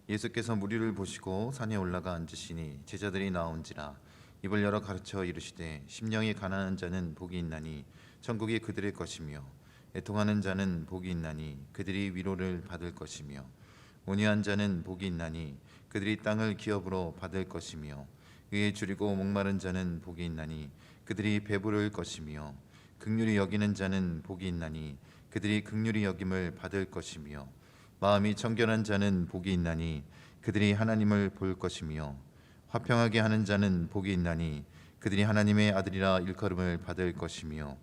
예수께서 무리를 보시고 산에 올라가 앉으시니 제자들이 나온지라 입을 열어 가르쳐 이르시되 심령이 가난한 자는 복이 있나니 천국이 그들의 것이며 애통하는 자는 복이 있나니 그들이 위로를 받을 것이며 온유한 자는 복이 있나니 그들이 땅을 기업으로 받을 것이며 의에 줄이고 목마른 자는 복이 있나니 그들이 배부를 것이며 긍휼히 여기는 자는 복이 있나니 그들이 긍휼히 여김을 받을 것이며 마음이 청결한 자는 복이 있나니 그들이 하나님을 볼 것이며 화평하게 하는 자는 복이 있나니 그들이 하나님의 아들이라 일컬음을 받을 것이며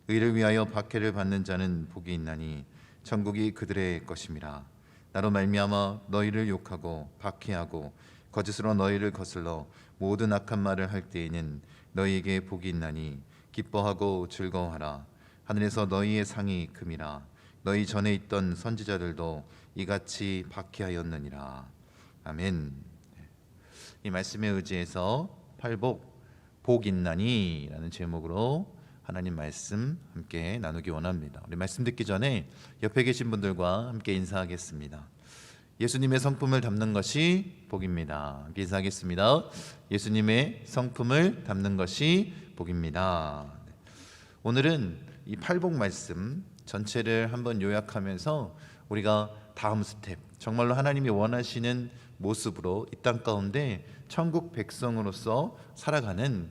의를 위하여 박해를 받는 자는 복이 있나니 천국이 그들의 것임이라. 나로 말미암아 너희를 욕하고 박해하고 거짓으로 너희를 거슬러 모든 악한 말을 할 때에는 너희에게 복이 있나니 기뻐하고 즐거워하라. 하늘에서 너희의 상이 금이라. 너희 전에 있던 선지자들도 이같이 박해하였느니라. 아멘. 이 말씀에 의지해서 팔복 복 있나니 라는 제목으로 하나님 말씀 함께 나누기 원합니다. 우리 말씀 듣기 전에 옆에 계신 분들과 함께 인사하겠습니다. 예수님의 성품을 담는 것이 복입니다. 함께 인사하겠습니다. 예수님의 성품을 담는 것이 복입니다. 오늘은 이 팔복 말씀 전체를 한번 요약하면서 우리가 다음 스텝, 정말로 하나님이 원하시는 모습으로 이 땅 가운데 천국 백성으로서 살아가는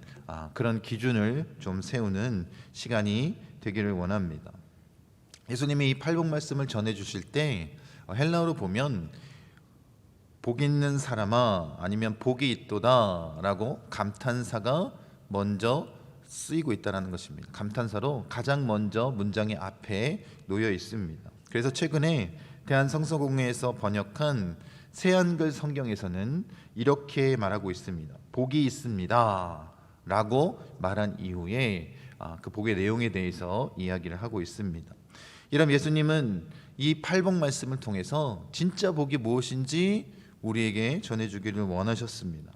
그런 기준을 좀 세우는 시간이 되기를 원합니다. 예수님이 이 팔복 말씀을 전해 주실 때 헬라어로 보면 복 있는 사람아 아니면 복이 있도다 라고 감탄사가 먼저 쓰이고 있다는 것입니다. 감탄사로 가장 먼저 문장의 앞에 놓여 있습니다. 그래서 최근에 대한성서공회에서 번역한 새한글 성경에서는 이렇게 말하고 있습니다. 복이 있습니다 라고 말한 이후에 그 복의 내용에 대해서 이야기를 하고 있습니다. 이런 예수님은 이 팔복 말씀을 통해서 진짜 복이 무엇인지 우리에게 전해주기를 원하셨습니다.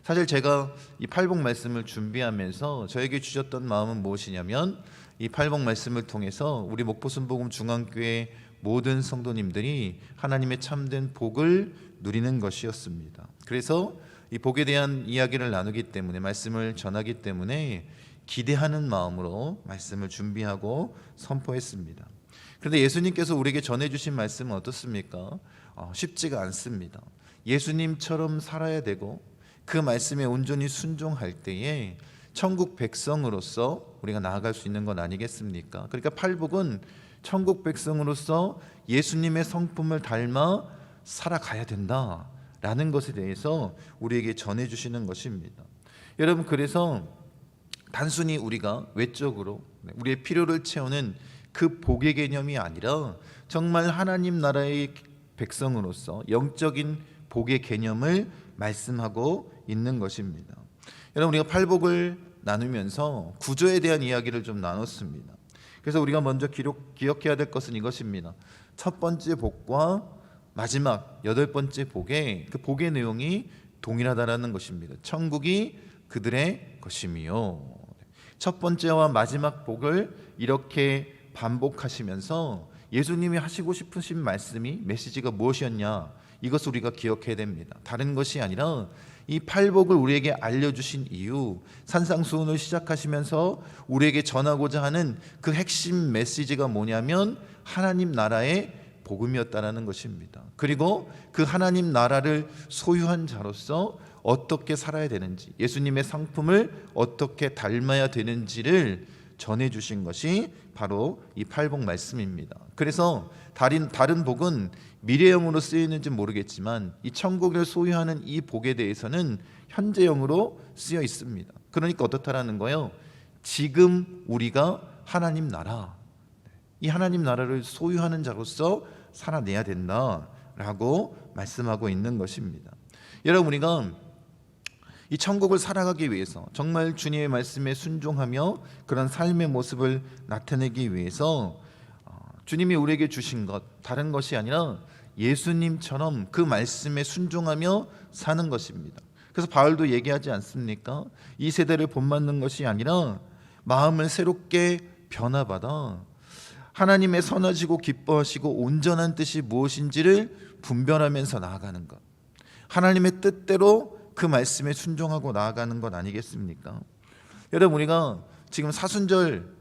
사실 제가 이 팔복 말씀을 준비하면서 저에게 주셨던 마음은 무엇이냐면 이 팔복 말씀을 통해서 우리 목포순복음 중앙교회 모든 성도님들이 하나님의 참된 복을 누리는 것이었습니다. 그래서 이 복에 대한 이야기를 나누기 때문에 말씀을 전하기 때문에 기대하는 마음으로 말씀을 준비하고 선포했습니다. 그런데 예수님께서 우리에게 전해주신 말씀은 어떻습니까? 쉽지가 않습니다. 예수님처럼 살아야 되고 그 말씀에 온전히 순종할 때에 천국 백성으로서 우리가 나아갈 수 있는 건 아니겠습니까? 그러니까 팔복은 천국 백성으로서 예수님의 성품을 닮아 살아가야 된다라는 것에 대해서 우리에게 전해주시는 것입니다. 여러분, 그래서 단순히 우리가 외적으로 우리의 필요를 채우는 그 복의 개념이 아니라 정말 하나님 나라의 백성으로서 영적인 복의 개념을 말씀하고 있는 것입니다. 여러분, 우리가 팔복을 나누면서 구조에 대한 이야기를 좀 나눴습니다. 그래서 우리가 먼저 기억해야 될 것은 이것입니다. 첫 번째 복과 마지막 8번째 복의 그 복의 내용이 동일하다라는 것입니다. 천국이 그들의 것이며, 첫 번째와 마지막 복을 이렇게 반복하시면서 예수님이 하시고 싶으신 말씀이 메시지가 무엇이었냐, 이것을 우리가 기억해야 됩니다. 다른 것이 아니라 이 팔복을 우리에게 알려주신 이유, 산상수훈을 시작하시면서 우리에게 전하고자 하는 그 핵심 메시지가 뭐냐면 하나님 나라의 복음이었다는 것입니다. 그리고 그 하나님 나라를 소유한 자로서 어떻게 살아야 되는지, 예수님의 성품을 어떻게 닮아야 되는지를 전해주신 것이 바로 이 팔복 말씀입니다. 그래서 다른 복은 미래형으로 쓰이는지 모르겠지만 이 천국을 소유하는 이 복에 대해서는 현재형으로 쓰여 있습니다. 그러니까 어떻다라는 거예요? 지금 우리가 하나님 나라, 이 하나님 나라를 소유하는 자로서 살아내야 된다라고 말씀하고 있는 것입니다. 여러분, 우리가 이 천국을 살아가기 위해서 정말 주님의 말씀에 순종하며 그런 삶의 모습을 나타내기 위해서 주님이 우리에게 주신 것, 다른 것이 아니라 예수님처럼 그 말씀에 순종하며 사는 것입니다. 그래서 바울도 얘기하지 않습니까? 이 세대를 본받는 것이 아니라 마음을 새롭게 변화받아 하나님의 선하시고 기뻐하시고 온전한 뜻이 무엇인지를 분별하면서 나아가는 것, 하나님의 뜻대로 그 말씀에 순종하고 나아가는 것 아니겠습니까? 여러분, 우리가 지금 사순절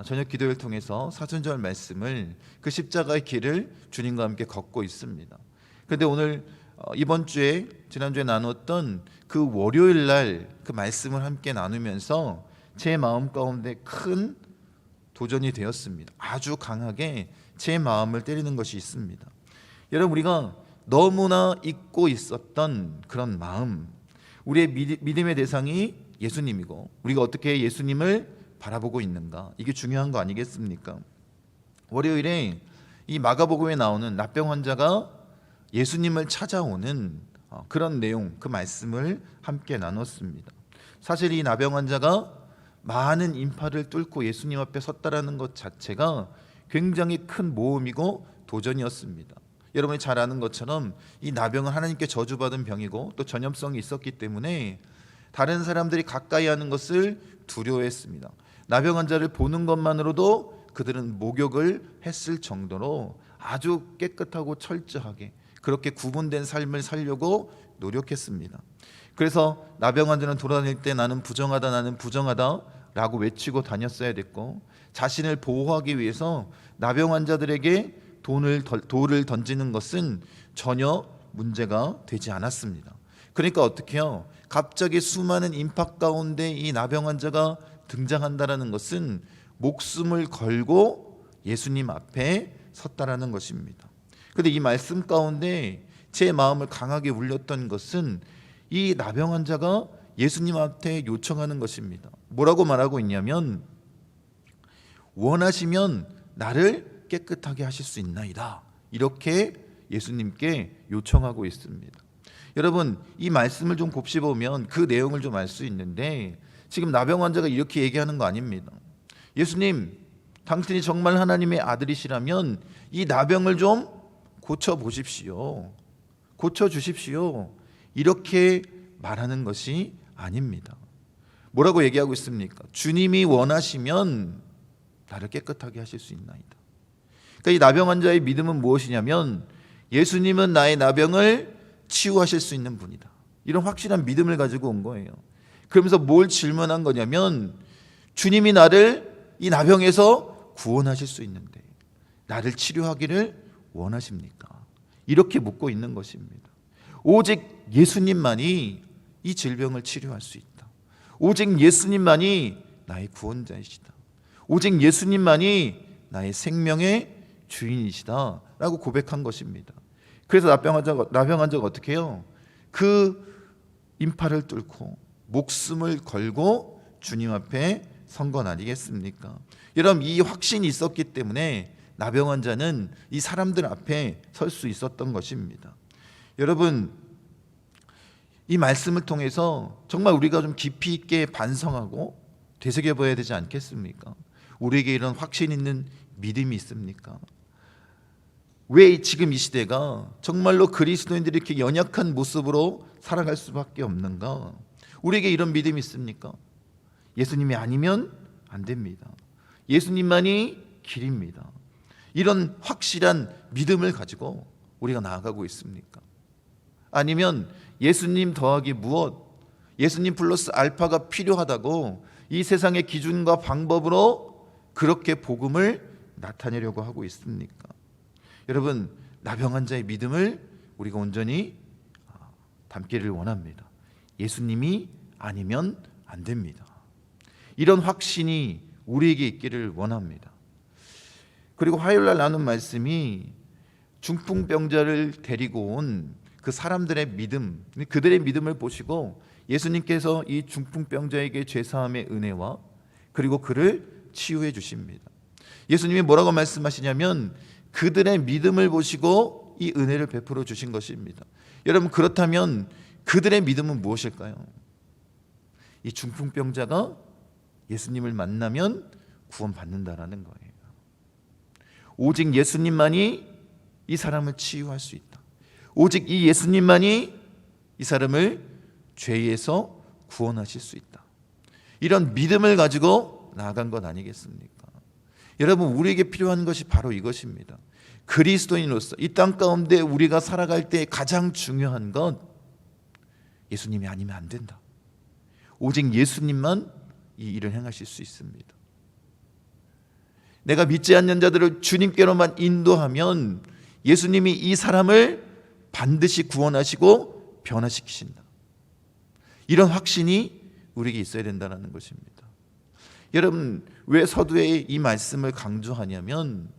저녁 기도를 통해서 사순절 말씀을, 그 십자가의 길을 주님과 함께 걷고 있습니다. 그런데 오늘 이번 주에, 지난주에 나눴던 그 월요일 날 그 말씀을 함께 나누면서 제 마음 가운데 큰 도전이 되었습니다. 아주 강하게 제 마음을 때리는 것이 있습니다. 여러분, 우리가 너무나 잊고 있었던 그런 마음, 우리의 믿음의 대상이 예수님이고 우리가 어떻게 예수님을 바라보고 있는가, 이게 중요한 거 아니겠습니까? 월요일에 이 마가복음에 나오는 납병 환자가 예수님을 찾아오는 그런 내용, 그 말씀을 함께 나눴습니다. 사실 이 나병 환자가 많은 인파를 뚫고 예수님 앞에 섰다라는 것 자체가 굉장히 큰 모험이고 도전이었습니다. 여러분이 잘 아는 것처럼 이 나병은 하나님께 저주받은 병이고 또 전염성이 있었기 때문에 다른 사람들이 가까이 하는 것을 두려워했습니다. 나병 환자를 보는 것만으로도 그들은 목욕을 했을 정도로 아주 깨끗하고 철저하게 그렇게 구분된 삶을 살려고 노력했습니다. 그래서 나병 환자는 돌아다닐 때 나는 부정하다, 나는 부정하다 라고 외치고 다녔어야 됐고, 자신을 보호하기 위해서 나병 환자들에게 돌을 던지는 것은 전혀 문제가 되지 않았습니다. 그러니까 어떻게 해요? 갑자기 수많은 인파 가운데 이 나병 환자가 등장한다라는 것은 목숨을 걸고 예수님 앞에 섰다라는 것입니다. 그런데 이 말씀 가운데 제 마음을 강하게 울렸던 것은 이 나병 환자가 예수님 앞에 요청하는 것입니다. 뭐라고 말하고 있냐면, 원하시면 나를 깨끗하게 하실 수 있나이다, 이렇게 예수님께 요청하고 있습니다. 여러분, 이 말씀을 좀 곱씹어보면 그 내용을 좀 알 수 있는데, 지금 나병 환자가 이렇게 얘기하는 거 아닙니다. 예수님, 당신이 정말 하나님의 아들이시라면 이 나병을 좀 고쳐보십시오, 고쳐주십시오, 이렇게 말하는 것이 아닙니다. 뭐라고 얘기하고 있습니까? 주님이 원하시면 나를 깨끗하게 하실 수 있나이다. 그러니까 이 나병 환자의 믿음은 무엇이냐면, 예수님은 나의 나병을 치유하실 수 있는 분이다, 이런 확실한 믿음을 가지고 온 거예요. 그러면서 뭘 질문한 거냐면, 주님이 나를 이 나병에서 구원하실 수 있는데 나를 치료하기를 원하십니까? 이렇게 묻고 있는 것입니다. 오직 예수님만이 이 질병을 치료할 수 있다. 오직 예수님만이 나의 구원자이시다. 오직 예수님만이 나의 생명의 주인이시다 라고 고백한 것입니다. 그래서 나병 환자가 어떻게 해요? 그 인파를 뚫고 목숨을 걸고 주님 앞에 선 건 아니겠습니까? 여러분, 이 확신이 있었기 때문에 나병 환자는 이 사람들 앞에 설 수 있었던 것입니다. 여러분, 이 말씀을 통해서 정말 우리가 좀 깊이 있게 반성하고 되새겨봐야 되지 않겠습니까? 우리에게 이런 확신 있는 믿음이 있습니까? 왜 지금 이 시대가 정말로 그리스도인들이 이렇게 연약한 모습으로 살아갈 수밖에 없는가? 우리에게 이런 믿음이 있습니까? 예수님이 아니면 안 됩니다. 예수님만이 길입니다. 이런 확실한 믿음을 가지고 우리가 나아가고 있습니까? 아니면 예수님 더하기 무엇, 예수님 플러스 알파가 필요하다고 이 세상의 기준과 방법으로 그렇게 복음을 나타내려고 하고 있습니까? 여러분, 나병 환자의 믿음을 우리가 온전히 담기를 원합니다. 예수님이 아니면 안 됩니다. 이런 확신이 우리에게 있기를 원합니다. 그리고 화요일날 나눈 말씀이 중풍병자를 데리고 온 그 사람들의 믿음, 그들의 믿음을 보시고 예수님께서 이 중풍병자에게 죄사함의 은혜와 그리고 그를 치유해 주십니다. 예수님이 뭐라고 말씀하시냐면, 그들의 믿음을 보시고 이 은혜를 베풀어 주신 것입니다. 여러분, 그렇다면 그들의 믿음은 무엇일까요? 이 중풍병자가 예수님을 만나면 구원받는다라는 거예요. 오직 예수님만이 이 사람을 치유할 수 있다. 오직 이 예수님만이 이 사람을 죄에서 구원하실 수 있다. 이런 믿음을 가지고 나아간 것 아니겠습니까? 여러분, 우리에게 필요한 것이 바로 이것입니다. 그리스도인으로서 이 땅 가운데 우리가 살아갈 때 가장 중요한 건 예수님이 아니면 안 된다. 오직 예수님만 이 일을 행하실 수 있습니다. 내가 믿지 않는 자들을 주님께로만 인도하면 예수님이 이 사람을 반드시 구원하시고 변화시키신다. 이런 확신이 우리에게 있어야 된다는 것입니다. 여러분, 왜 서두에 이 말씀을 강조하냐면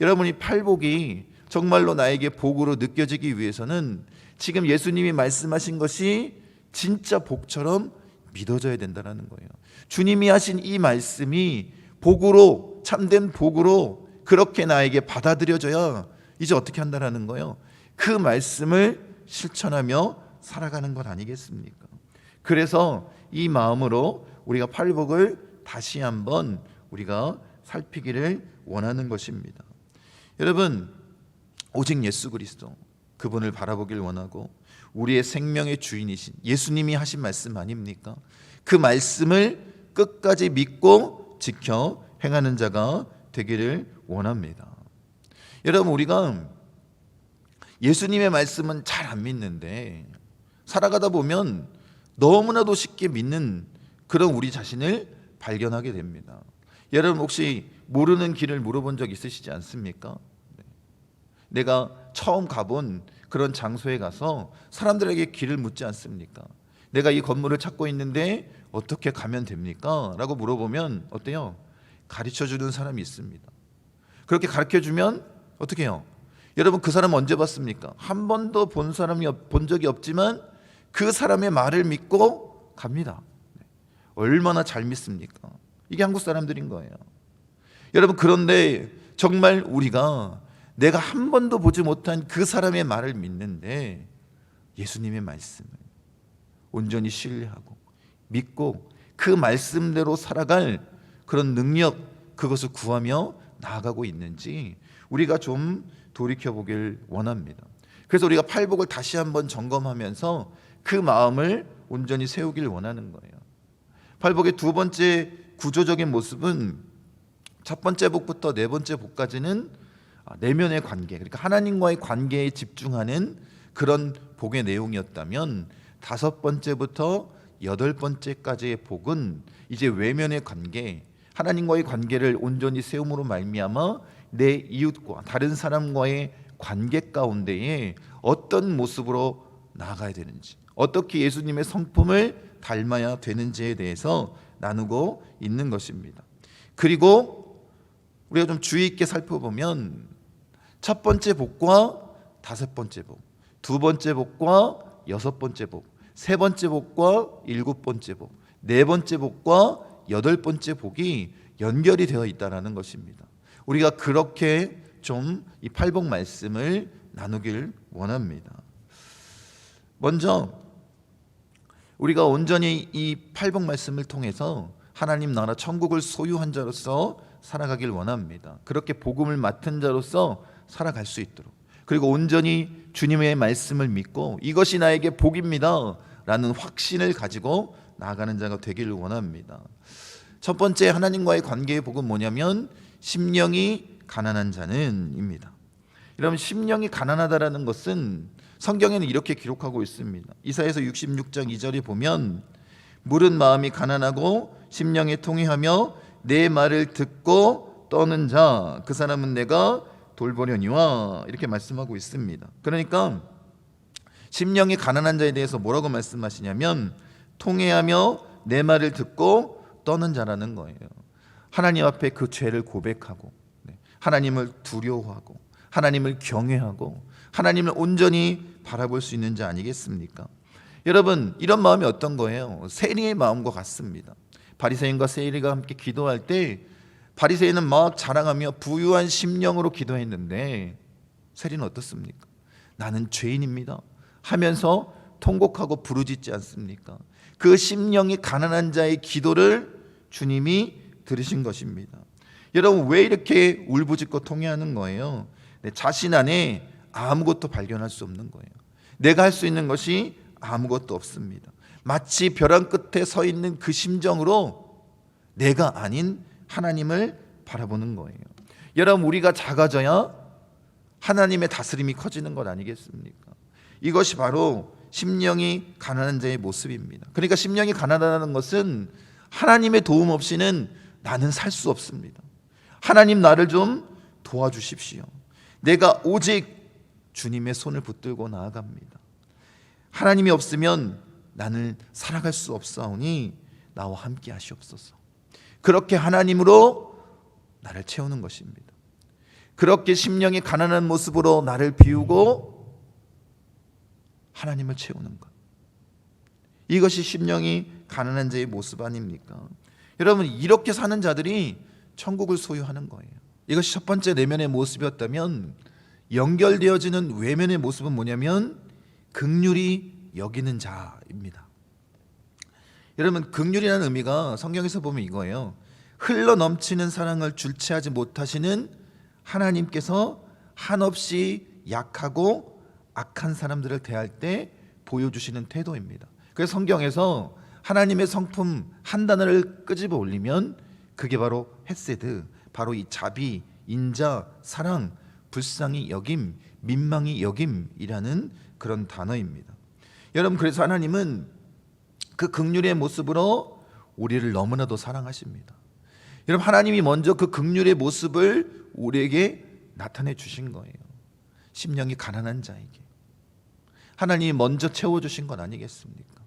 여러분이 팔복이 정말로 나에게 복으로 느껴지기 위해서는 지금 예수님이 말씀하신 것이 진짜 복처럼 믿어져야 된다는 거예요. 주님이 하신 이 말씀이 복으로, 참된 복으로 그렇게 나에게 받아들여져야 이제 어떻게 한다는 거예요? 그 말씀을 실천하며 살아가는 것 아니겠습니까? 그래서 이 마음으로 우리가 팔복을 다시 한번 우리가 살피기를 원하는 것입니다. 여러분, 오직 예수 그리스도 그분을 바라보길 원하고 우리의 생명의 주인이신 예수님이 하신 말씀 아닙니까? 그 말씀을 끝까지 믿고 지켜 행하는 자가 되기를 원합니다. 여러분, 우리가 예수님의 말씀은 잘 안 믿는데 살아가다 보면 너무나도 쉽게 믿는 그런 우리 자신을 발견하게 됩니다. 여러분, 혹시 모르는 길을 물어본 적 있으시지 않습니까? 내가 처음 가본 그런 장소에 가서 사람들에게 길을 묻지 않습니까? 내가 이 건물을 찾고 있는데 어떻게 가면 됩니까? 라고 물어보면 어때요? 가르쳐주는 사람이 있습니다. 그렇게 가르쳐주면 어떻게 해요? 여러분, 그 사람 언제 봤습니까? 한 번도 본 적이 없지만 그 사람의 말을 믿고 갑니다. 얼마나 잘 믿습니까? 이게 한국 사람들인 거예요. 여러분, 그런데 정말 우리가 내가 한 번도 보지 못한 그 사람의 말을 믿는데 예수님의 말씀을 온전히 신뢰하고 믿고 그 말씀대로 살아갈 그런 능력, 그것을 구하며 나아가고 있는지 우리가 좀 돌이켜보길 원합니다. 그래서 우리가 팔복을 다시 한번 점검하면서 그 마음을 온전히 세우길 원하는 거예요. 팔복의 두 번째 구조적인 모습은 첫 번째 복부터 네 번째 복까지는 내면의 관계, 그러니까 하나님과의 관계에 집중하는 그런 복의 내용이었다면 다섯 번째부터 여덟 번째까지의 복은 이제 외면의 관계, 하나님과의 관계를 온전히 세움으로 말미암아 내 이웃과 다른 사람과의 관계 가운데에 어떤 모습으로 나아가야 되는지, 어떻게 예수님의 성품을 닮아야 되는지에 대해서 나누고 있는 것입니다. 그리고 우리가 좀 주의 있게 살펴보면 첫 번째 복과 다섯 번째 복, 두 번째 복과 여섯 번째 복, 세 번째 복과 일곱 번째 복, 네 번째 복과 여덟 번째 복이 연결이 되어 있다는 것입니다. 우리가 그렇게 좀 이 팔복 말씀을 나누길 원합니다. 먼저 우리가 온전히 이 팔복 말씀을 통해서 하나님 나라 천국을 소유한 자로서 살아가길 원합니다. 그렇게 복음을 맡은 자로서 살아갈 수 있도록, 그리고 온전히 주님의 말씀을 믿고 이것이 나에게 복입니다 라는 확신을 가지고 나아가는 자가 되기를 원합니다. 첫 번째 하나님과의 관계의 복은 뭐냐면 심령이 가난한 자는 입니다. 여러분, 심령이 가난하다라는 것은 성경에는 이렇게 기록하고 있습니다. 이사야서 66장 2절에 보면 물은 마음이 가난하고 심령이 통회하며 내 말을 듣고 떠는 자, 그 사람은 내가 돌보려니와, 이렇게 말씀하고 있습니다. 그러니까 심령이 가난한 자에 대해서 뭐라고 말씀하시냐면 통회하며 내 말을 듣고 떠는 자라는 거예요. 하나님 앞에 그 죄를 고백하고 하나님을 두려워하고 하나님을 경외하고 하나님을 온전히 바라볼 수 있는 자 아니겠습니까? 여러분, 이런 마음이 어떤 거예요? 세리의 마음과 같습니다. 바리새인과 세리가 함께 기도할 때 바리새인은 막 자랑하며 부유한 심령으로 기도했는데 세리는 어떻습니까? 나는 죄인입니다 하면서 통곡하고 부르짖지 않습니까? 그 심령이 가난한 자의 기도를 주님이 들으신 것입니다. 여러분, 왜 이렇게 울부짖고 통회하는 거예요? 자신 안에 아무것도 발견할 수 없는 거예요. 내가 할 수 있는 것이 아무것도 없습니다. 마치 벼랑 끝에 서 있는 그 심정으로 내가 아닌 하나님을 바라보는 거예요. 여러분, 우리가 작아져야 하나님의 다스림이 커지는 것 아니겠습니까? 이것이 바로 심령이 가난한 자의 모습입니다. 그러니까 심령이 가난하다는 것은 하나님의 도움 없이는 나는 살 수 없습니다. 하나님, 나를 좀 도와주십시오. 내가 오직 주님의 손을 붙들고 나아갑니다. 하나님이 없으면 나는 살아갈 수 없사오니 나와 함께 하시옵소서. 그렇게 하나님으로 나를 채우는 것입니다. 그렇게 심령이 가난한 모습으로 나를 비우고 하나님을 채우는 것, 이것이 심령이 가난한 자의 모습 아닙니까? 여러분, 이렇게 사는 자들이 천국을 소유하는 거예요. 이것이 첫 번째 내면의 모습이었다면, 연결되어지는 외면의 모습은 뭐냐면 긍휼히 여기는 자입니다. 여러분, 긍휼이라는 의미가 성경에서 보면 이거예요. 흘러 넘치는 사랑을 줄체하지 못하시는 하나님께서 한없이 약하고 악한 사람들을 대할 때 보여주시는 태도입니다. 그래서 성경에서 하나님의 성품 한 단어를 끄집어 올리면 그게 바로 헤세드, 바로 이 자비, 인자, 사랑, 불쌍히 여김, 민망히 여김이라는 그런 단어입니다. 여러분, 그래서 하나님은 그 긍휼의 모습으로 우리를 너무나도 사랑하십니다. 여러분, 하나님이 먼저 그 긍휼의 모습을 우리에게 나타내 주신 거예요. 심령이 가난한 자에게 하나님이 먼저 채워주신 것 아니겠습니까?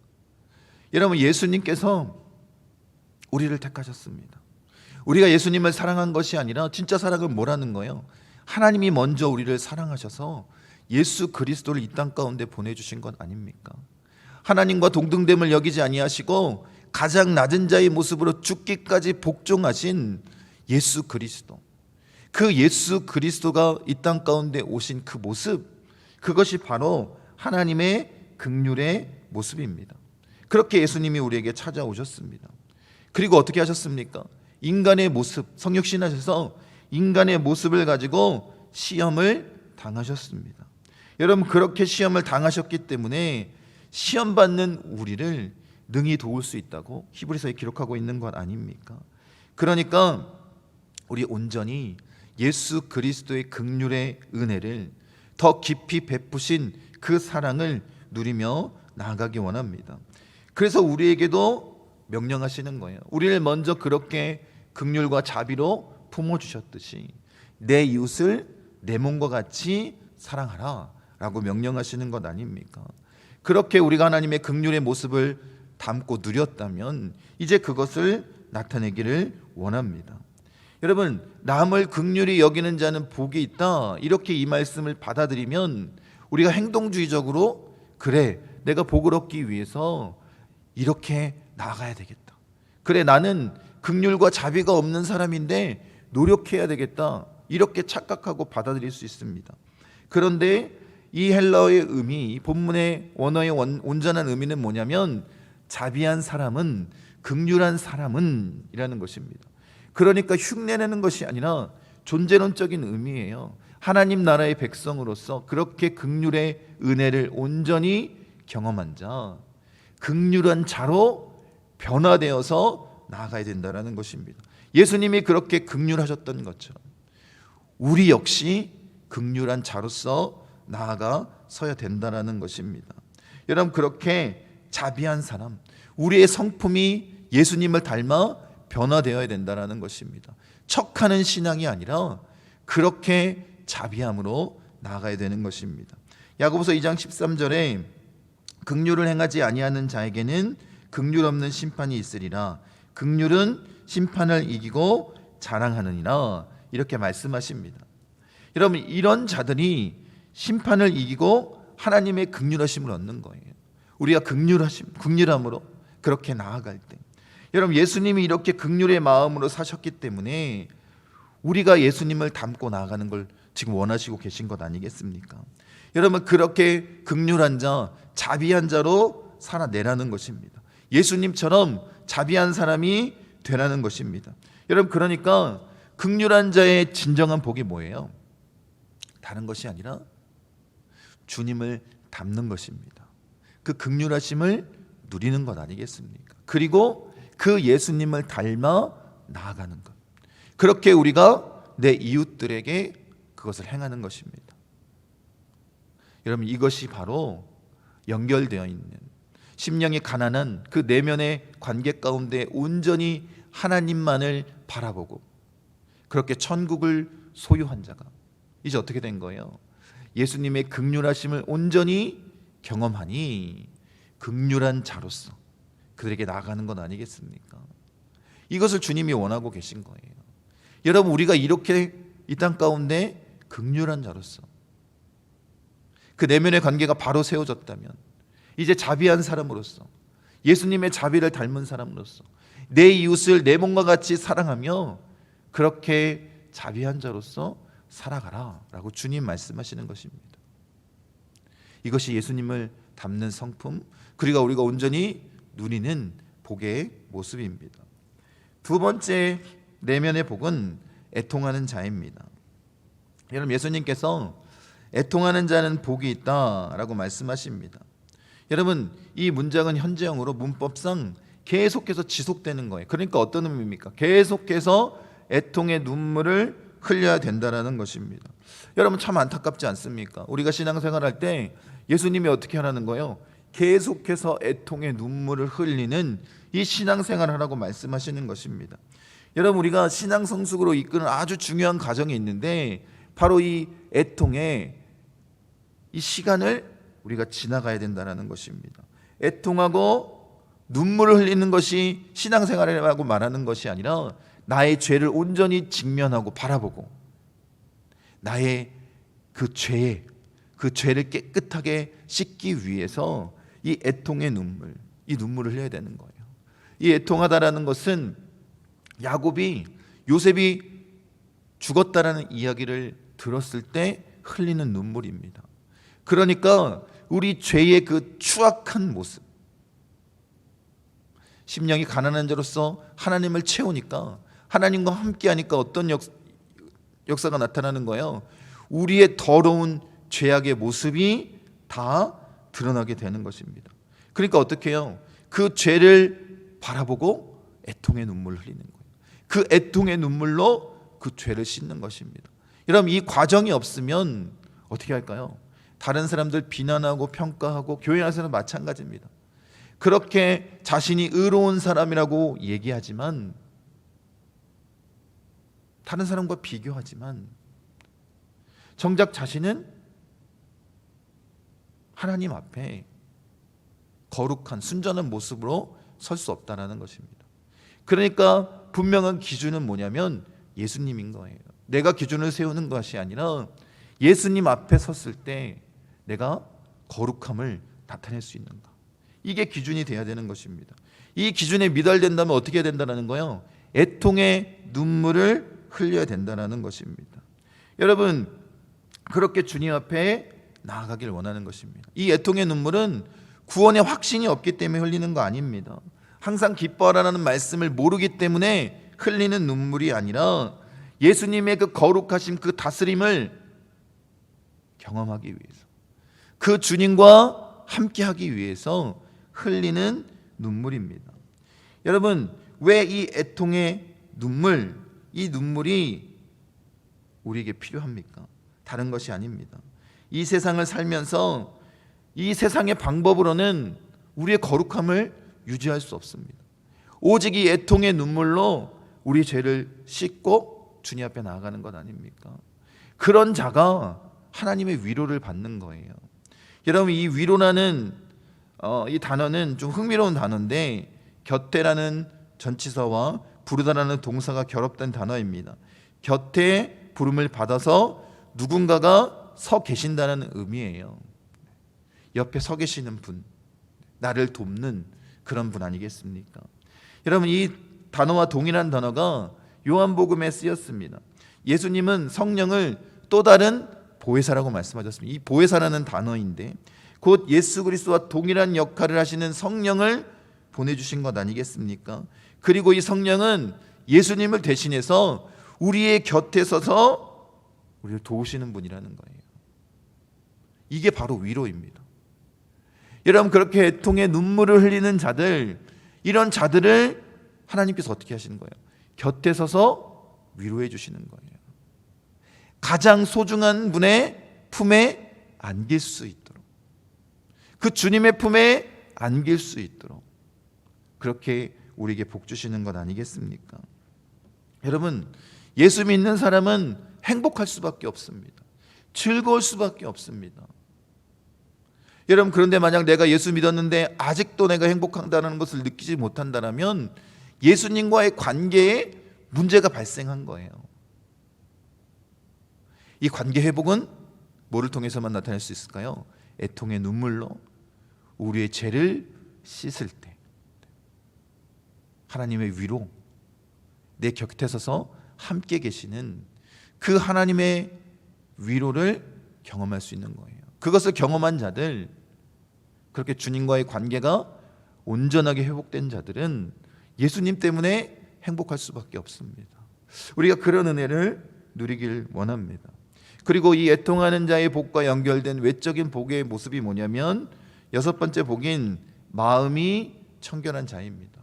여러분, 예수님께서 우리를 택하셨습니다. 우리가 예수님을 사랑한 것이 아니라 진짜 사랑은 뭐라는 거예요? 하나님이 먼저 우리를 사랑하셔서 예수 그리스도를 이 땅 가운데 보내주신 것 아닙니까? 하나님과 동등됨을 여기지 아니하시고 가장 낮은 자의 모습으로 죽기까지 복종하신 예수 그리스도, 그 예수 그리스도가 이 땅 가운데 오신 그 모습, 그것이 바로 하나님의 긍휼의 모습입니다. 그렇게 예수님이 우리에게 찾아오셨습니다. 그리고 어떻게 하셨습니까? 인간의 모습, 성육신하셔서 인간의 모습을 가지고 시험을 당하셨습니다. 여러분, 그렇게 시험을 당하셨기 때문에 시험 받는 우리를 능히 도울 수 있다고 히브리서에 기록하고 있는 것 아닙니까? 그러니까 우리 온전히 예수 그리스도의 긍휼의 은혜를 더 깊이 베푸신 그 사랑을 누리며 나아가기 원합니다. 그래서 우리에게도 명령하시는 거예요. 우리를 먼저 그렇게 긍휼과 자비로 품어주셨듯이 내 이웃을 내 몸과 같이 사랑하라 라고 명령하시는 것 아닙니까? 그렇게 우리가 하나님의 긍휼의 모습을 담고 누렸다면 이제 그것을 나타내기를 원합니다. 여러분, 남을 긍휼히 여기는 자는 복이 있다, 이렇게 이 말씀을 받아들이면 우리가 행동주의적으로, 그래, 내가 복을 얻기 위해서 이렇게 나아가야 되겠다, 그래, 나는 긍휼과 자비가 없는 사람인데 노력해야 되겠다, 이렇게 착각하고 받아들일 수 있습니다. 그런데 이 헬라어의 의미, 본문의 원어의 온전한 의미는 뭐냐면 자비한 사람은, 긍휼한 사람은 이라는 것입니다. 그러니까 흉내내는 것이 아니라 존재론적인 의미예요. 하나님 나라의 백성으로서 그렇게 긍휼의 은혜를 온전히 경험한 자, 긍휼한 자로 변화되어서 나아가야 된다는 것입니다. 예수님이 그렇게 긍휼하셨던 것처럼 우리 역시 긍휼한 자로서 나아가 서야 된다는 것입니다. 여러분, 그렇게 자비한 사람, 우리의 성품이 예수님을 닮아 변화되어야 된다는 것입니다. 척하는 신앙이 아니라 그렇게 자비함으로 나아가야 되는 것입니다. 야고보서 2장 13절에 긍휼을 행하지 아니하는 자에게는 긍휼 없는 심판이 있으리라, 긍휼은 심판을 이기고 자랑하느니라, 이렇게 말씀하십니다. 여러분, 이런 자들이 심판을 이기고 하나님의 긍휼하심을 얻는 거예요. 우리가 긍휼함으로 그렇게 나아갈 때, 여러분, 예수님이 이렇게 긍휼의 마음으로 사셨기 때문에 우리가 예수님을 닮고 나아가는 걸 지금 원하시고 계신 것 아니겠습니까? 여러분, 그렇게 긍휼한 자, 자비한 자로 살아내라는 것입니다. 예수님처럼 자비한 사람이 되라는 것입니다. 여러분, 그러니까 긍휼한 자의 진정한 복이 뭐예요? 다른 것이 아니라 주님을 닮는 것입니다. 그 긍휼하심을 누리는 것 아니겠습니까? 그리고 그 예수님을 닮아 나아가는 것, 그렇게 우리가 내 이웃들에게 그것을 행하는 것입니다. 여러분, 이것이 바로 연결되어 있는 심령이 가난한 그 내면의 관계 가운데 온전히 하나님만을 바라보고 그렇게 천국을 소유한 자가 이제 어떻게 된 거예요? 예수님의 긍휼하심을 온전히 경험하니 긍휼한 자로서 그들에게 나아가는 건 아니겠습니까? 이것을 주님이 원하고 계신 거예요. 여러분, 우리가 이렇게 이 땅 가운데 긍휼한 자로서 그 내면의 관계가 바로 세워졌다면 이제 자비한 사람으로서 예수님의 자비를 닮은 사람으로서 내 이웃을 내 몸과 같이 사랑하며 그렇게 자비한 자로서 살아가라 라고 주님 말씀하시는 것입니다. 이것이 예수님을 닮는 성품, 그리고 우리가 온전히 누리는 복의 모습입니다. 두 번째 내면의 복은 애통하는 자입니다. 여러분, 예수님께서 애통하는 자는 복이 있다라고 말씀하십니다. 여러분, 이 문장은 현재형으로 문법상 계속해서 지속되는 거예요. 그러니까 어떤 의미입니까? 계속해서 애통의 눈물을 흘려야 된다라는 것입니다. 여러분, 참 안타깝지 않습니까? 우리가 신앙생활할 때 예수님이 어떻게 하라는 거예요? 계속해서 애통의 눈물을 흘리는 이 신앙생활을 하라고 말씀하시는 것입니다. 여러분, 우리가 신앙 성숙으로 이끄는 아주 중요한 과정이 있는데 바로 이 애통의 이 시간을 우리가 지나가야 된다는 것입니다. 애통하고 눈물을 흘리는 것이 신앙생활이라고 말하는 것이 아니라 나의 죄를 온전히 직면하고 바라보고 나의 그 죄를 깨끗하게 씻기 위해서 이 애통의 눈물, 이 눈물을 흘려야 되는 거예요. 이 애통하다라는 것은 야곱이 요셉이 죽었다라는 이야기를 들었을 때 흘리는 눈물입니다. 그러니까 우리 죄의 그 추악한 모습, 심령이 가난한 자로서 하나님을 채우니까 하나님과 함께하니까 어떤 역사가 나타나는 거예요? 우리의 더러운 죄악의 모습이 다 드러나게 되는 것입니다. 그러니까 어떻게 해요? 그 죄를 바라보고 애통의 눈물을 흘리는 거예요. 그 애통의 눈물로 그 죄를 씻는 것입니다. 여러분, 이 과정이 없으면 어떻게 할까요? 다른 사람들 비난하고 평가하고 교회 안에서는 마찬가지입니다. 그렇게 자신이 의로운 사람이라고 얘기하지만 다른 사람과 비교하지만 정작 자신은 하나님 앞에 거룩한 순전한 모습으로 설 수 없다는 것입니다. 그러니까 분명한 기준은 뭐냐면 예수님인 거예요. 내가 기준을 세우는 것이 아니라 예수님 앞에 섰을 때 내가 거룩함을 나타낼 수 있는가, 이게 기준이 돼야 되는 것입니다. 이 기준에 미달된다면 어떻게 해야 된다는 거예요? 애통의 눈물을 흘려야 된다는 것입니다. 여러분, 그렇게 주님 앞에 나아가길 원하는 것입니다. 이 애통의 눈물은 구원의 확신이 없기 때문에 흘리는 거 아닙니다. 항상 기뻐하라는 말씀을 모르기 때문에 흘리는 눈물이 아니라 예수님의 그 거룩하신 그 다스림을 경험하기 위해서, 그 주님과 함께하기 위해서 흘리는 눈물입니다. 여러분, 왜 이 애통의 눈물, 이 눈물이 우리에게 필요합니까? 다른 것이 아닙니다. 이 세상을 살면서 이 세상의 방법으로는 우리의 거룩함을 유지할 수 없습니다. 오직 이 애통의 눈물로 우리 죄를 씻고 주님 앞에 나아가는 것 아닙니까? 그런 자가 하나님의 위로를 받는 거예요. 여러분, 이 위로라는 이 단어는 좀 흥미로운 단어인데 곁에라는 전치사와 부르다라는 동사가 결합된 단어입니다. 곁에 부름을 받아서 누군가가 서 계신다는 의미예요. 옆에 서 계시는 분, 나를 돕는 그런 분 아니겠습니까? 여러분, 이 단어와 동일한 단어가 요한복음에 쓰였습니다. 예수님은 성령을 또 다른 보혜사라고 말씀하셨습니다. 이 보혜사라는 단어인데 곧 예수 그리스도와 동일한 역할을 하시는 성령을 보내주신 것 아니겠습니까? 그리고 이 성령은 예수님을 대신해서 우리의 곁에 서서 우리를 도우시는 분이라는 거예요. 이게 바로 위로입니다. 여러분, 그렇게 애통의 눈물을 흘리는 자들, 이런 자들을 하나님께서 어떻게 하시는 거예요? 곁에 서서 위로해 주시는 거예요. 가장 소중한 분의 품에 안길 수 있도록, 그 주님의 품에 안길 수 있도록 그렇게 우리에게 복 주시는 것 아니겠습니까? 여러분, 예수 믿는 사람은 행복할 수밖에 없습니다. 즐거울 수밖에 없습니다. 여러분, 그런데 만약 내가 예수 믿었는데 아직도 내가 행복하다는 것을 느끼지 못한다면 예수님과의 관계에 문제가 발생한 거예요. 이 관계 회복은 뭐를 통해서만 나타낼 수 있을까요? 애통의 눈물로 우리의 죄를 씻을 때, 하나님의 위로, 내 곁에 서서 함께 계시는 그 하나님의 위로를 경험할 수 있는 거예요. 그것을 경험한 자들, 그렇게 주님과의 관계가 온전하게 회복된 자들은 예수님 때문에 행복할 수밖에 없습니다. 우리가 그런 은혜를 누리길 원합니다. 그리고 이 애통하는 자의 복과 연결된 외적인 복의 모습이 뭐냐면 여섯 번째 복인 마음이 청결한 자입니다.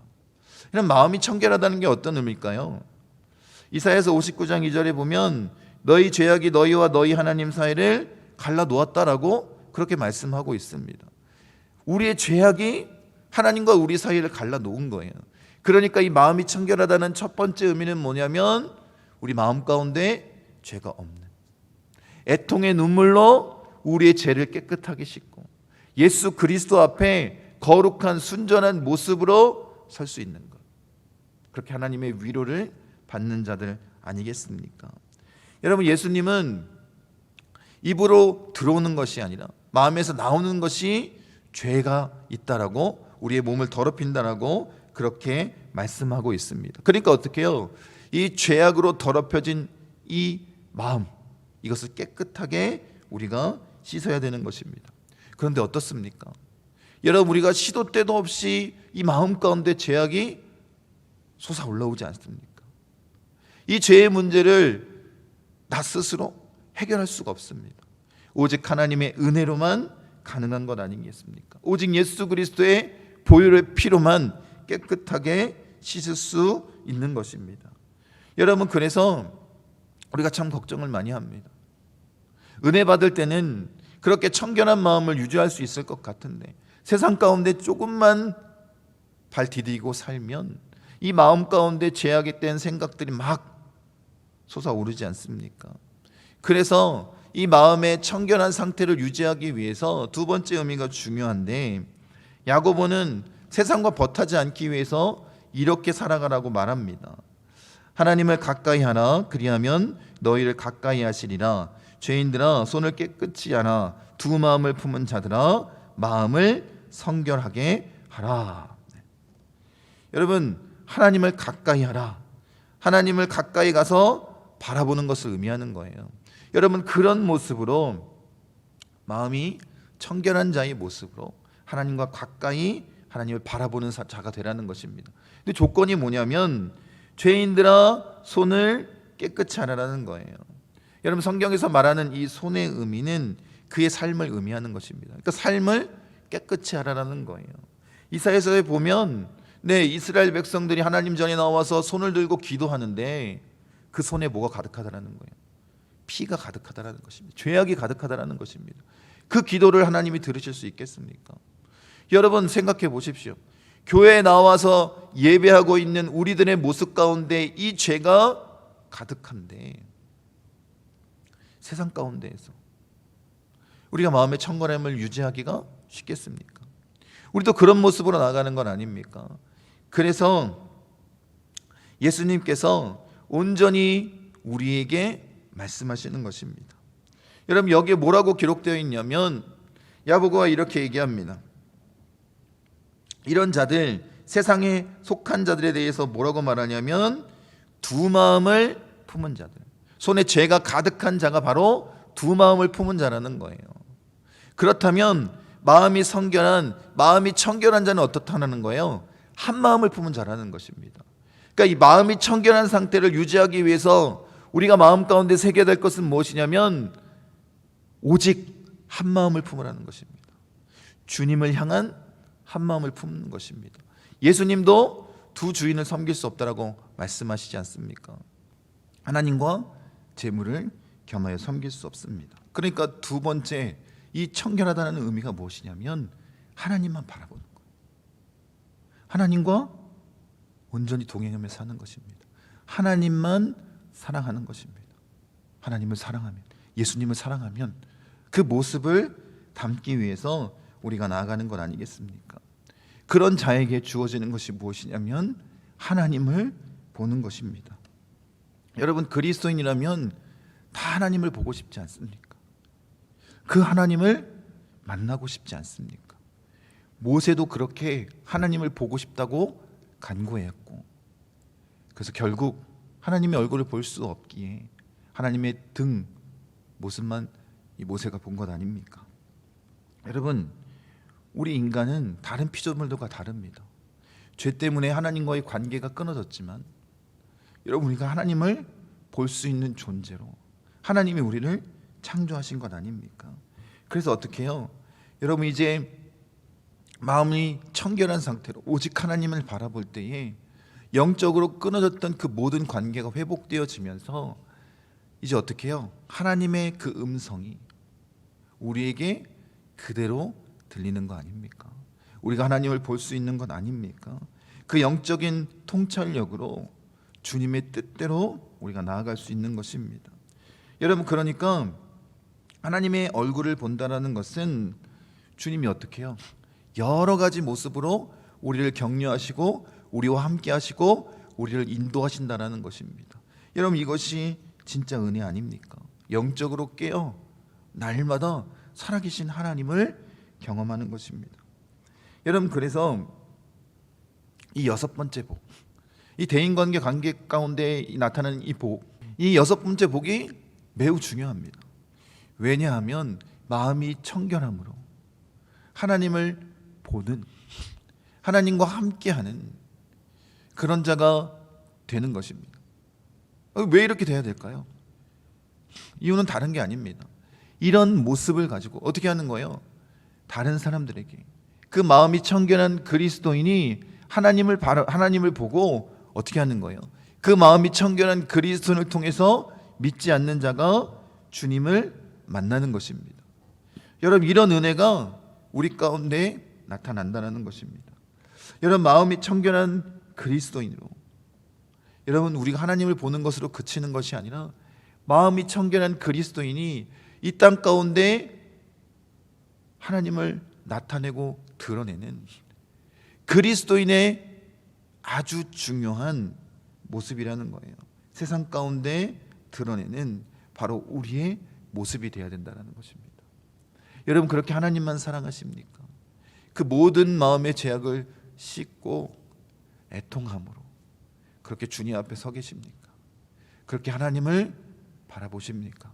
이런 마음이 청결하다는 게 어떤 의미일까요? 이사야서 59장 2절에 보면 너희 죄악이 너희와 너희 하나님 사이를 갈라 놓았다라고 그렇게 말씀하고 있습니다. 우리의 죄악이 하나님과 우리 사이를 갈라 놓은 거예요. 그러니까 이 마음이 청결하다는 첫 번째 의미는 뭐냐면 우리 마음 가운데 죄가 없는, 애통의 눈물로 우리의 죄를 깨끗하게 씻고 예수 그리스도 앞에 거룩한 순전한 모습으로 설 수 있는 것, 그렇게 하나님의 위로를 받는 자들 아니겠습니까? 여러분, 예수님은 입으로 들어오는 것이 아니라 마음에서 나오는 것이 죄가 있다라고, 우리의 몸을 더럽힌다라고 그렇게 말씀하고 있습니다. 그러니까 어떻게 해요? 이 죄악으로 더럽혀진 이 마음, 이것을 깨끗하게 우리가 씻어야 되는 것입니다. 그런데 어떻습니까? 여러분, 우리가 시도 때도 없이 이 마음 가운데 죄악이 솟아 올라오지 않습니까? 이 죄의 문제를 나 스스로 해결할 수가 없습니다. 오직 하나님의 은혜로만 가능한 것 아니겠습니까? 오직 예수 그리스도의 보혈의 피로만 깨끗하게 씻을 수 있는 것입니다. 여러분, 그래서 우리가 참 걱정을 많이 합니다. 은혜 받을 때는 그렇게 청결한 마음을 유지할 수 있을 것 같은데 세상 가운데 조금만 발 디디고 살면 이 마음 가운데 죄악이 된 생각들이 막 솟아오르지 않습니까? 그래서 이 마음의 청결한 상태를 유지하기 위해서 두 번째 의미가 중요한데, 야고보는 세상과 벗하지 않기 위해서 이렇게 살아가라고 말합니다. 하나님을 가까이 하라, 그리하면 너희를 가까이 하시리라. 죄인들아, 손을 깨끗이 하라. 두 마음을 품은 자들아, 마음을 성결하게 하라. 여러분, 하나님을 가까이 하라, 하나님을 가까이 가서 바라보는 것을 의미하는 거예요. 여러분, 그런 모습으로 마음이 청결한 자의 모습으로 하나님과 가까이 하나님을 바라보는 자가 되라는 것입니다. 근데 조건이 뭐냐면 죄인들아 손을 깨끗이 하라는 거예요. 여러분, 성경에서 말하는 이 손의 의미는 그의 삶을 의미하는 것입니다. 그러니까 삶을 깨끗이 하라는 거예요. 이사야서에 보면 이스라엘 백성들이 하나님 전에 나와서 손을 들고 기도하는데 그 손에 뭐가 가득하다라는 거예요? 피가 가득하다라는 것입니다. 죄악이 가득하다라는 것입니다. 그 기도를 하나님이 들으실 수 있겠습니까? 여러분, 생각해 보십시오. 교회에 나와서 예배하고 있는 우리들의 모습 가운데 이 죄가 가득한데 세상 가운데에서 우리가 마음의 청결함을 유지하기가 쉽겠습니까? 우리도 그런 모습으로 나가는 건 아닙니까? 그래서 예수님께서 온전히 우리에게 말씀하시는 것입니다. 여러분, 여기에 뭐라고 기록되어 있냐면 야고보가 이렇게 얘기합니다. 이런 자들, 세상에 속한 자들에 대해서 뭐라고 말하냐면 두 마음을 품은 자들, 손에 죄가 가득한 자가 바로 두 마음을 품은 자라는 거예요. 그렇다면 마음이 청결한 자는 어떻다는 거예요? 한 마음을 품은 자라는 것입니다. 그러니까 이 마음이 청결한 상태를 유지하기 위해서 우리가 마음 가운데 새겨야 될 것은 무엇이냐면 오직 한 마음을 품으라는 것입니다. 주님을 향한 한 마음을 품는 것입니다. 예수님도 두 주인을 섬길 수 없다라고 말씀하시지 않습니까? 하나님과 재물을 겸하여 섬길 수 없습니다. 그러니까 두 번째, 이 청결하다는 의미가 무엇이냐면 하나님만 바라보는 거예요. 하나님과 온전히 동행하며 사는 것입니다. 하나님만 사랑하는 것입니다. 하나님을 사랑하면, 예수님을 사랑하면 그 모습을 담기 위해서 우리가 나아가는 것 아니겠습니까? 그런 자에게 주어지는 것이 무엇이냐면 하나님을 보는 것입니다. 여러분, 그리스도인이라면 다 하나님을 보고 싶지 않습니까? 그 하나님을 만나고 싶지 않습니까? 모세도 그렇게 하나님을 보고 싶다고 간구했고, 그래서 결국 하나님의 얼굴을 볼 수 없기에 하나님의 등 모습만 이 모세가 본 것 아닙니까? 여러분, 우리 인간은 다른 피조물들과 다릅니다. 죄 때문에 하나님과의 관계가 끊어졌지만 여러분, 우리가 하나님을 볼 수 있는 존재로 하나님이 우리를 창조하신 것 아닙니까? 그래서 어떻게 해요? 여러분, 이제 마음이 청결한 상태로 오직 하나님을 바라볼 때에 영적으로 끊어졌던 그 모든 관계가 회복되어지면서 이제 어떻게 해요? 하나님의 그 음성이 우리에게 그대로 들리는 거 아닙니까? 우리가 하나님을 볼 수 있는 것 아닙니까? 그 영적인 통찰력으로 주님의 뜻대로 우리가 나아갈 수 있는 것입니다. 여러분, 그러니까 하나님의 얼굴을 본다는 것은 주님이 어떻게 해요? 여러 가지 모습으로 우리를 격려하시고 우리와 함께 하시고 우리를 인도하신다는 것입니다. 여러분, 이것이 진짜 은혜 아닙니까? 영적으로 깨어 날마다 살아계신 하나님을 경험하는 것입니다. 여러분, 그래서 이 여섯 번째 복, 이 대인관계 관계 가운데 나타나는 이 복, 이 여섯 번째 복이 매우 중요합니다. 왜냐하면 마음이 청결함으로 하나님을 보는, 하나님과 함께하는 그런 자가 되는 것입니다. 왜 이렇게 돼야 될까요? 이유는 다른 게 아닙니다. 이런 모습을 가지고 어떻게 하는 거예요? 다른 사람들에게, 그 마음이 청결한 그리스도인이 하나님을 보고 어떻게 하는 거예요? 그 마음이 청결한 그리스도인을 통해서 믿지 않는 자가 주님을 만나는 것입니다. 여러분, 이런 은혜가 우리 가운데 나타난다는 것입니다. 여러분, 마음이 청결한 그리스도인으로, 여러분, 우리가 하나님을 보는 것으로 그치는 것이 아니라 마음이 청결한 그리스도인이 이 땅 가운데 하나님을 나타내고 드러내는 그리스도인의 아주 중요한 모습이라는 거예요. 세상 가운데 드러내는 바로 우리의 모습이 되어야 된다는 것입니다. 여러분, 그렇게 하나님만 사랑하십니까? 그 모든 마음의 죄악을 씻고 애통함으로 그렇게 주님 앞에 서 계십니까? 그렇게 하나님을 바라보십니까?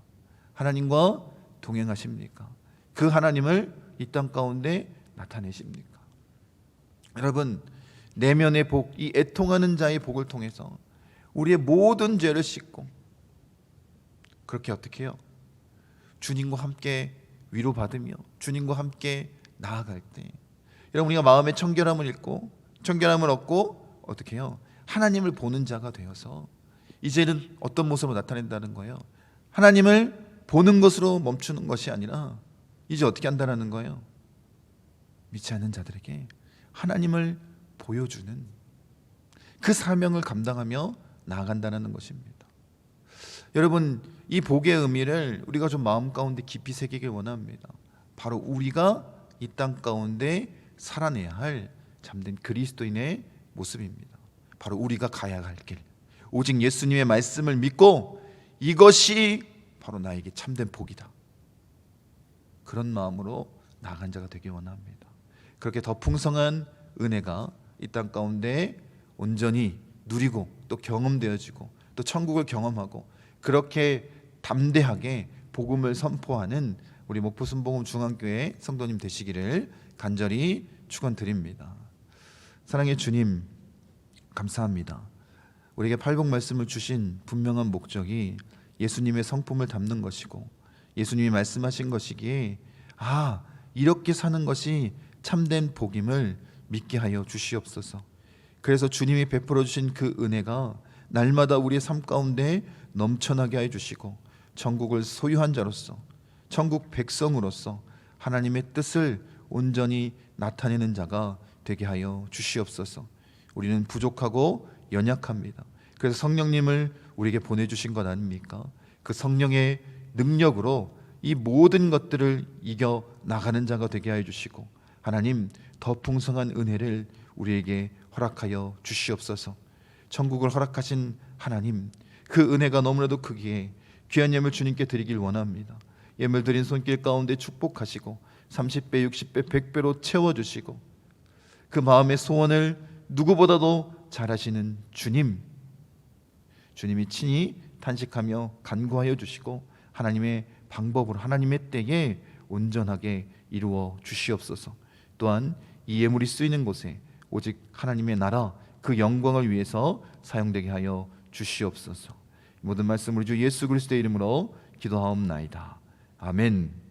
하나님과 동행하십니까? 그 하나님을 이 땅 가운데 나타내십니까? 여러분, 내면의 복, 이 애통하는 자의 복을 통해서 우리의 모든 죄를 씻고 그렇게 어떻게 해요? 주님과 함께 위로받으며 주님과 함께 나아갈 때, 여러분, 우리가 마음의 청결함을 잃고 청결함을 얻고 어떻게 해요? 하나님을 보는 자가 되어서 이제는 어떤 모습으로 나타낸다는 거예요? 하나님을 보는 것으로 멈추는 것이 아니라 이제 어떻게 한다는 거예요? 믿지 않는 자들에게 하나님을 보여주는 그 사명을 감당하며 나아간다는 것입니다. 여러분, 이 복의 의미를 우리가 좀 마음 가운데 깊이 새기길 원합니다. 바로 우리가 이 땅 가운데 살아내야 할 참된 그리스도인의 모습입니다. 바로 우리가 가야 할 길, 오직 예수님의 말씀을 믿고 이것이 바로 나에게 참된 복이다, 그런 마음으로 나아간 자가 되길 원합니다. 그렇게 더 풍성한 은혜가 이 땅 가운데 온전히 누리고 또 경험되어지고 또 천국을 경험하고 그렇게 담대하게 복음을 선포하는 우리 목포 순복음 중앙교회 성도님 되시기를 간절히 축원드립니다. 사랑의 주님, 감사합니다. 우리에게 팔복 말씀을 주신 분명한 목적이 예수님의 성품을 담는 것이고 예수님이 말씀하신 것이기에 이렇게 사는 것이 참된 복임을 믿게 하여 주시옵소서. 그래서 주님이 베풀어 주신 그 은혜가 날마다 우리의 삶 가운데 넘쳐나게 해 주시고 천국을 소유한 자로서, 천국 백성으로서 하나님의 뜻을 온전히 나타내는 자가 되게 하여 주시옵소서. 우리는 부족하고 연약합니다. 그래서 성령님을 우리에게 보내주신 것 아닙니까? 그 성령의 능력으로 이 모든 것들을 이겨 나가는 자가 되게 하여 주시고, 하나님 더 풍성한 은혜를 우리에게 허락하여 주시옵소서. 천국을 허락하신 하나님, 그 은혜가 너무나도 크기에 귀한 예물 주님께 드리길 원합니다. 예물 드린 손길 가운데 축복하시고 30배, 60배, 100배로 채워주시고, 그 마음의 소원을 누구보다도 잘하시는 주님이 친히 탄식하며 간구하여 주시고 하나님의 방법으로 하나님의 때에 온전하게 이루어 주시옵소서. 또한 이 예물이 쓰이는 곳에 오직 하나님의 나라, 그 영광을 위해서 사용되게 하여 주시옵소서. 모든 말씀 우리 주 예수 그리스도의 이름으로 기도하옵나이다. 아멘.